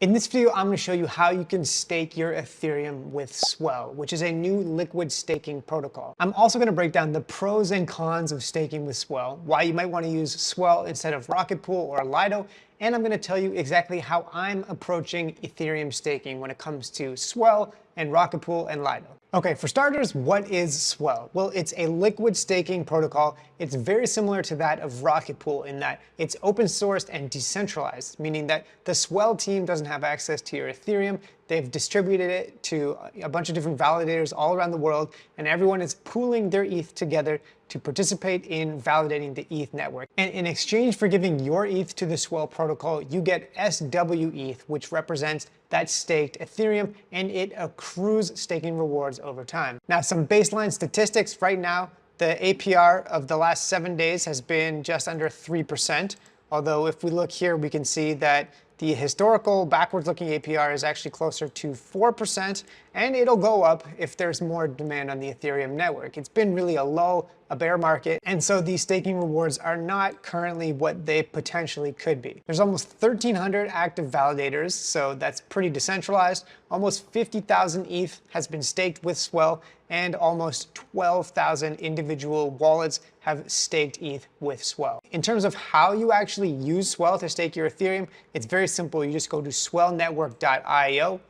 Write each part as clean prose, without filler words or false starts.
In this video, I'm going to show you how you can stake your Ethereum with Swell, which is a new liquid staking protocol. I'm also going to break down the pros and cons of staking with Swell, why you might want to use Swell instead of Rocket Pool or Lido, and I'm going to tell you exactly how I'm approaching Ethereum staking when it comes to Swell and Rocket Pool and Lido. Okay, for starters, what is Swell? Well, it's a liquid staking protocol. It's very similar to that of Rocket Pool in that it's open sourced and decentralized, meaning that the Swell team doesn't have access to your Ethereum. They've distributed it to a bunch of different validators all around the world, and everyone is pooling their ETH together to participate in validating the ETH network. And in exchange for giving your ETH to the Swell protocol, you get SWETH, which represents that staked Ethereum, and it accrues staking rewards over time. Now, some baseline statistics right now, the APR of the last 7 days has been just under 3%. Although if we look here, we can see that the historical backwards-looking APR is actually closer to 4%, and it'll go up if there's more demand on the Ethereum network. It's been really a lull, a bear market, and so these staking rewards are not currently what they potentially could be. There's almost 1,300 active validators, so that's pretty decentralized. Almost 50,000 ETH has been staked with Swell, and almost 12,000 individual wallets have staked ETH with Swell. In terms of how you actually use Swell to stake your Ethereum, it's very simple. You just go to swellnetwork.io.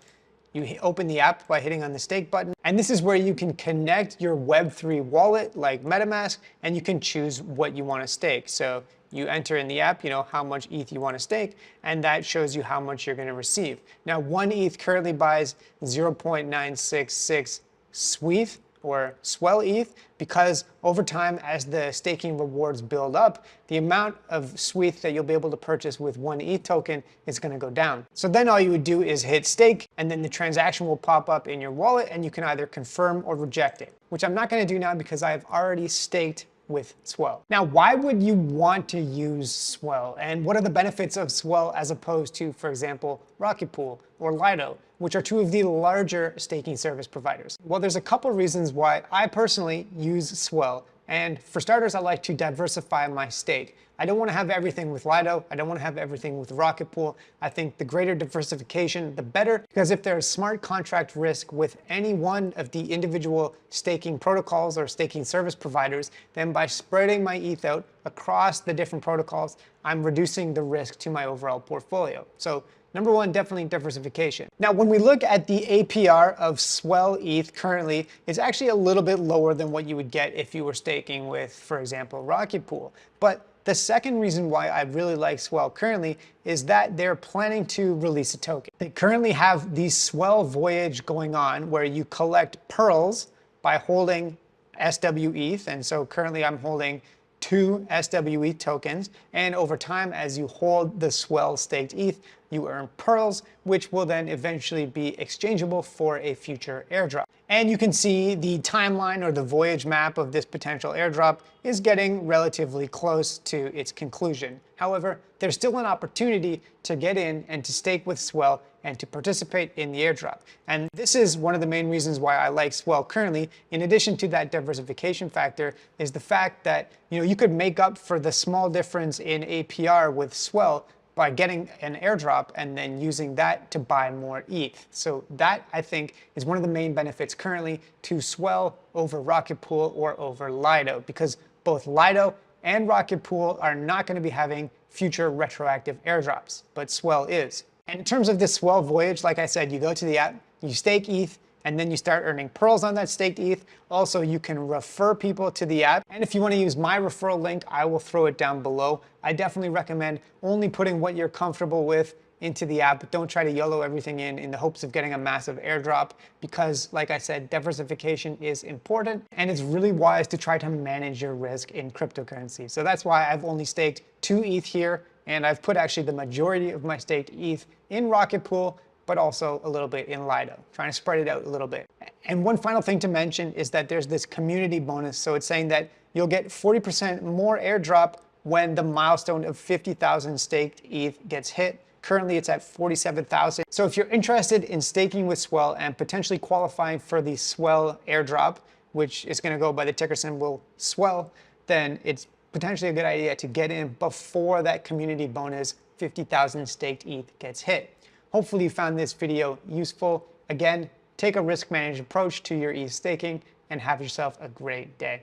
You open the app by hitting on the stake button, and this is where you can connect your Web3 wallet like MetaMask, and you can choose what you want to stake. So you enter in the app, how much ETH you want to stake, and that shows you how much you're going to receive. Now, 1 ETH currently buys 0.966 SWETH or Swell ETH, because over time, as the staking rewards build up, the amount of SWETH that you'll be able to purchase with 1 ETH token is going to go down. So then all you would do is hit stake, and then the transaction will pop up in your wallet, and you can either confirm or reject it, which I'm not going to do now because I've already staked with Swell. Now, why would you want to use Swell? And what are the benefits of Swell as opposed to, for example, Rocket Pool or Lido, which are two of the larger staking service providers? Well, there's a couple reasons why I personally use Swell. And for starters, I like to diversify my stake. I don't want to have everything with Lido. I don't want to have everything with Rocket Pool. I think the greater diversification, the better, because if there's smart contract risk with any one of the individual staking protocols or staking service providers, then by spreading my ETH out across the different protocols, I'm reducing the risk to my overall portfolio. So number one, definitely diversification. Now, when we look at the APR of Swell ETH currently, it's actually a little bit lower than what you would get if you were staking with, for example, Rocket Pool. But the second reason why I really like Swell currently is that they're planning to release a token. They currently have the Swell Voyage going on where you collect pearls by holding SWETH, and so currently I'm holding 2 SWETH tokens, and over time, as you hold the Swell staked ETH, you earn pearls, which will then eventually be exchangeable for a future airdrop. And you can see the timeline or the voyage map of this potential airdrop is getting relatively close to its conclusion. However, there's still an opportunity to get in and to stake with Swell and to participate in the airdrop. And this is one of the main reasons why I like Swell currently, in addition to that diversification factor, is the fact that you could make up for the small difference in APR with Swell by getting an airdrop and then using that to buy more ETH. So that, I think, is one of the main benefits currently to Swell over Rocket Pool or over Lido, because both Lido and Rocket Pool are not going to be having future retroactive airdrops, but Swell is. And in terms of this Swell Voyage, like I said, you go to the app, you stake ETH, and then you start earning pearls on that staked ETH. Also, you can refer people to the app. And if you want to use my referral link, I will throw it down below. I definitely recommend only putting what you're comfortable with into the app. Don't try to YOLO everything in the hopes of getting a massive airdrop, because like I said, diversification is important, and it's really wise to try to manage your risk in cryptocurrency. So that's why I've only staked 2 ETH here, and I've put actually the majority of my staked ETH in Rocket Pool, but also a little bit in Lido, trying to spread it out a little bit. And one final thing to mention is that there's this community bonus. So it's saying that you'll get 40% more airdrop when the milestone of 50,000 staked ETH gets hit. Currently, it's at 47,000. So if you're interested in staking with Swell and potentially qualifying for the Swell airdrop, which is going to go by the ticker symbol Swell, then it's potentially a good idea to get in before that community bonus 50,000 staked ETH gets hit. Hopefully you found this video useful. Again, take a risk managed approach to your ETH staking and have yourself a great day.